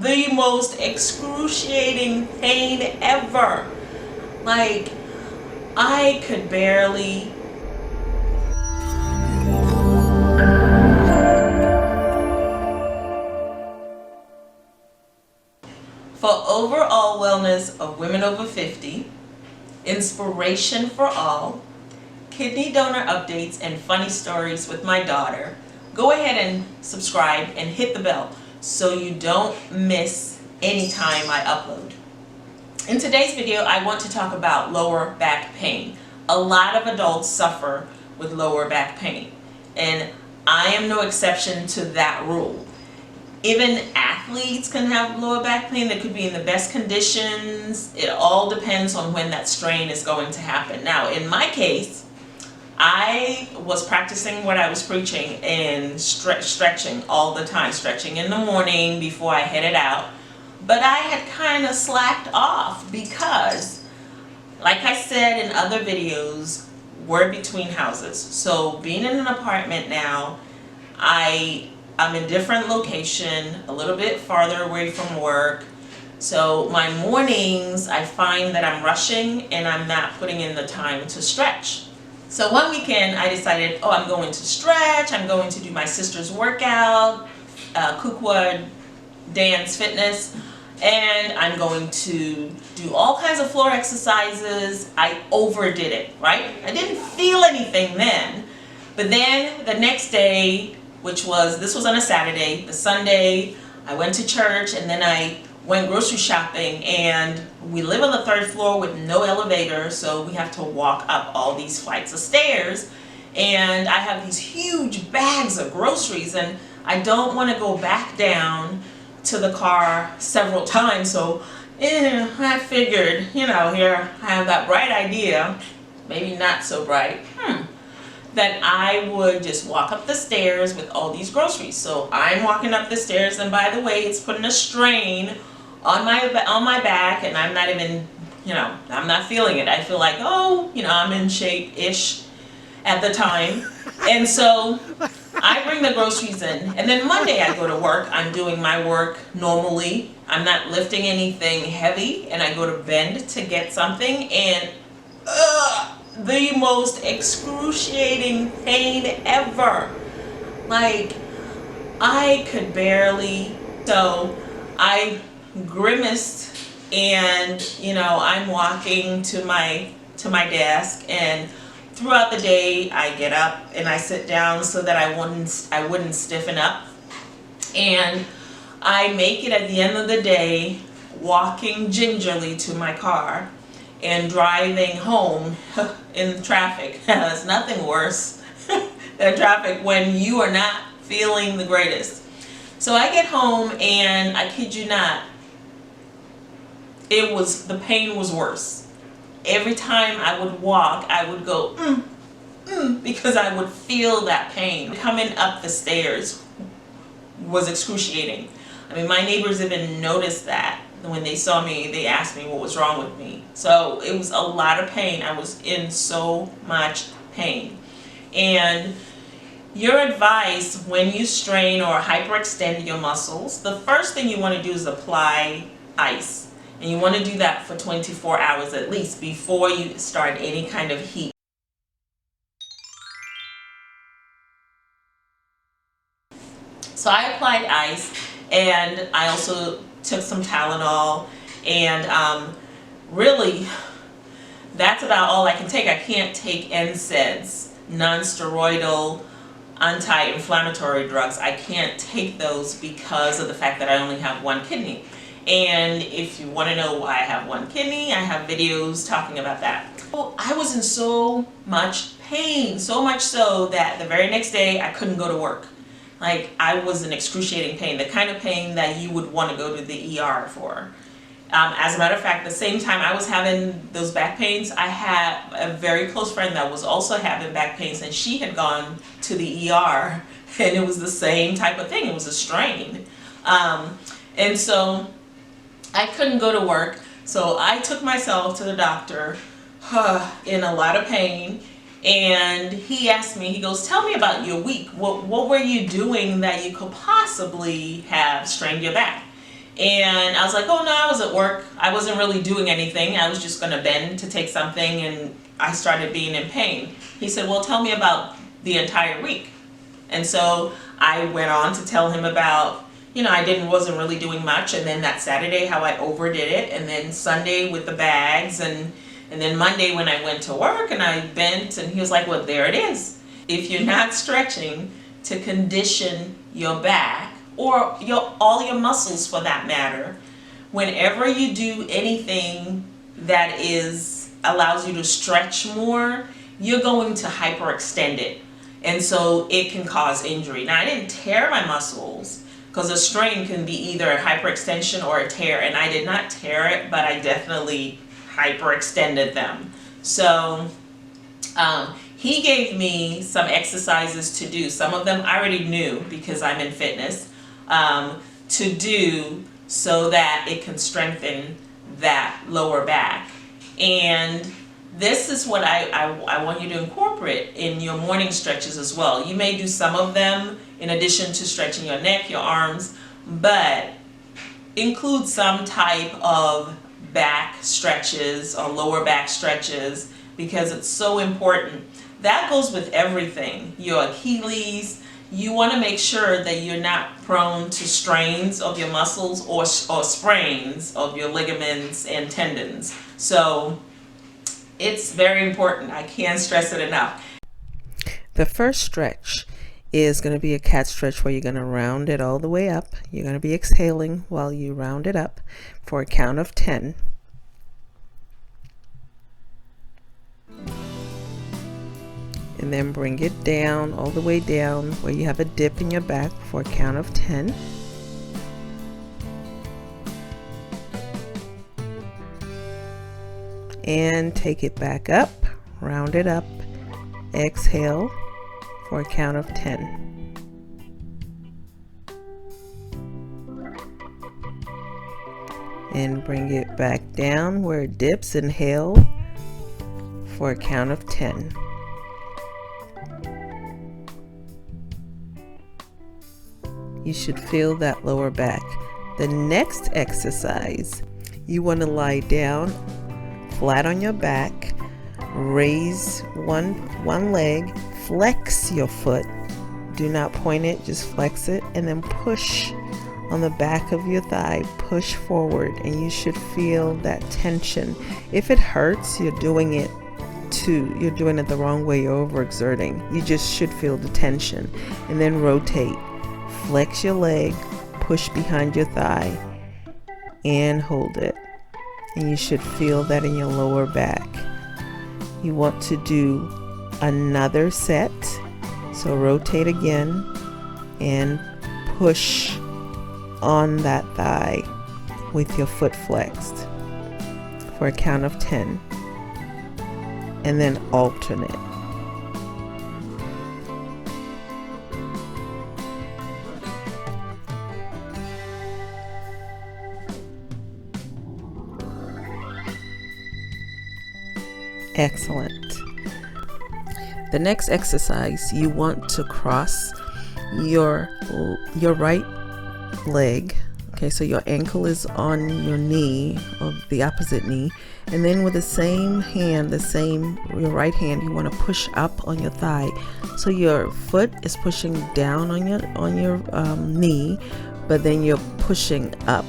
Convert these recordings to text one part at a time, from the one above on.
the most excruciating pain ever. Like, I could barely. For overall wellness of women over 50, inspiration for all, kidney donor updates, and funny stories with my daughter, go ahead and subscribe and hit the bell so you don't miss any time I upload. In today's video, I want to talk about lower back pain. A lot of adults suffer with lower back pain, and I am no exception to that rule. Even athletes can have lower back pain. They could be in the best conditions. It all depends on when that strain is going to happen. Now, in my case, I was practicing what I was preaching and stretching all the time, stretching in the morning before I headed out. But I had kind of slacked off because, like I said in other videos, we're between houses. So being in an apartment now, I'm in a different location, a little bit farther away from work. So my mornings, I find that I'm rushing and I'm not putting in the time to stretch. So one weekend I decided, I'm going to stretch, I'm going to do my sister's workout, Kukwa Dance Fitness, and I'm going to do all kinds of floor exercises. I overdid it, right? I didn't feel anything then, but then the next day, this was on a Saturday, the Sunday, I went to church and then I went grocery shopping, and we live on the third floor with no elevator, so we have to walk up all these flights of stairs, and I have these huge bags of groceries and I don't want to go back down to the car several times. So I figured, here I have that bright idea, maybe not so bright, that I would just walk up the stairs with all these groceries. So I'm walking up the stairs, and by the way, it's putting a strain on my back, and I'm not even, I'm not feeling it. I feel like, I'm in shape-ish at the time. And so I bring the groceries in, and then Monday I go to work. I'm doing my work normally. I'm not lifting anything heavy, and I go to Bend to get something, and the most excruciating pain ever. Like, I could barely. So I grimaced, and I'm walking to my desk, and throughout the day I get up and I sit down so that I wouldn't stiffen up, and I make it at the end of the day walking gingerly to my car and driving home in traffic. There's nothing worse than traffic when you are not feeling the greatest. So I get home, and I kid you not, the pain was worse. Every time I would walk, I would go, because I would feel that pain. Coming up the stairs was excruciating. I mean, my neighbors even noticed that. When they saw me, they asked me what was wrong with me. So it was a lot of pain. I was in so much pain. And your advice when you strain or hyperextend your muscles, the first thing you want to do is apply ice. And you want to do that for 24 hours at least before you start any kind of heat. So I applied ice, and I also took some Tylenol, and really that's about all I can take. I can't take NSAIDs, non-steroidal anti-inflammatory drugs. I can't take those because of the fact that I only have one kidney. And if you want to know why I have one kidney, I have videos talking about that. So I was in so much pain, so much so that the very next day I couldn't go to work. Like, I was in excruciating pain, the kind of pain that you would want to go to the ER for. As a matter of fact, the same time I was having those back pains, I had a very close friend that was also having back pains, and she had gone to the ER, and it was the same type of thing. It was a strain. And so I couldn't go to work, so I took myself to the doctor in a lot of pain. And he asked me, he goes, tell me about your week. What were you doing that you could possibly have strained your back? And I was like, oh no, I was at work. I wasn't really doing anything. I was just gonna bend to take something, and I started being in pain. He said, well, tell me about the entire week. And so I went on to tell him about, wasn't really doing much, and then that Saturday how I overdid it, and then Sunday with the bags, and then Monday when I went to work and I bent, and he was like, well, there it is. If you're not stretching to condition your back, or all your muscles for that matter, whenever you do anything that allows you to stretch more, you're going to hyperextend it. And so it can cause injury. Now, I didn't tear my muscles, because a strain can be either a hyperextension or a tear, and I did not tear it, but I definitely hyperextended them. So he gave me some exercises to do. Some of them I already knew because I'm in fitness, to do so that it can strengthen that lower back. And this is what I want you to incorporate in your morning stretches as well. You may do some of them in addition to stretching your neck, your arms, but include some type of back stretches or lower back stretches, because it's so important. That goes with everything. Your Achilles, you want to make sure that you're not prone to strains of your muscles or sprains of your ligaments and tendons. So it's very important. I can't stress it enough. The first stretch is going to be a cat stretch, where you're going to round it all the way up. You're going to be exhaling while you round it up for a count of 10. And then bring it down, all the way down where you have a dip in your back for a count of 10. And take it back up, round it up, exhale for a count of 10. And bring it back down where it dips, inhale for a count of 10. You should feel that lower back. The next exercise, you want to lie down flat on your back, raise one leg, flex your foot. Do not point it, just flex it, and then push on the back of your thigh, push forward, and you should feel that tension. If it hurts, you're doing it the wrong way, you're overexerting. You just should feel the tension. And then rotate. Flex your leg, push behind your thigh, and hold it. And you should feel that in your lower back. You want to do another set. So rotate again and push on that thigh with your foot flexed for a count of 10. And then alternate. Excellent. The next exercise, you want to cross your right leg. Okay, so your ankle is on your knee, or the opposite knee, and then with the same hand, your right hand, you want to push up on your thigh. So your foot is pushing down on your knee, but then you're pushing up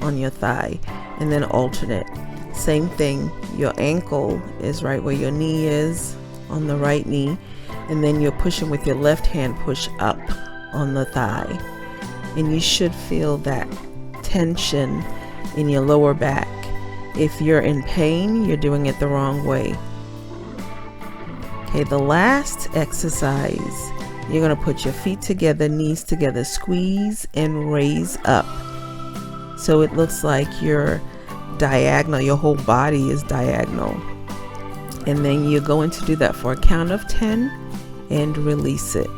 on your thigh, and then alternate. Same thing, your ankle is right where your knee is, on the right knee, and then you're pushing with your left hand, push up on the thigh. And you should feel that tension in your lower back. If you're in pain, you're doing it the wrong way. Okay, the last exercise, you're going to put your feet together, knees together, squeeze and raise up. So it looks like you're diagonal, your whole body is diagonal. And then you're going to do that for a count of 10 and release it.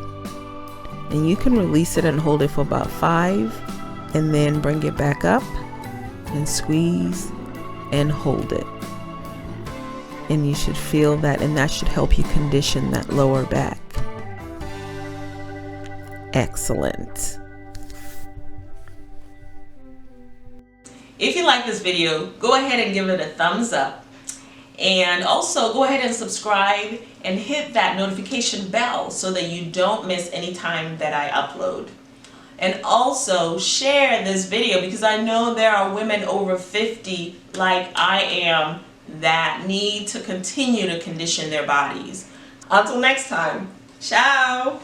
And you can release it and hold it for about 5, and then bring it back up and squeeze and hold it. And you should feel that, and that should help you condition that lower back. Excellent. If you like this video, go ahead and give it a thumbs up. And also go ahead and subscribe and hit that notification bell so that you don't miss any time that I upload. And also share this video because I know there are women over 50 like I am that need to continue to condition their bodies. Until next time, ciao!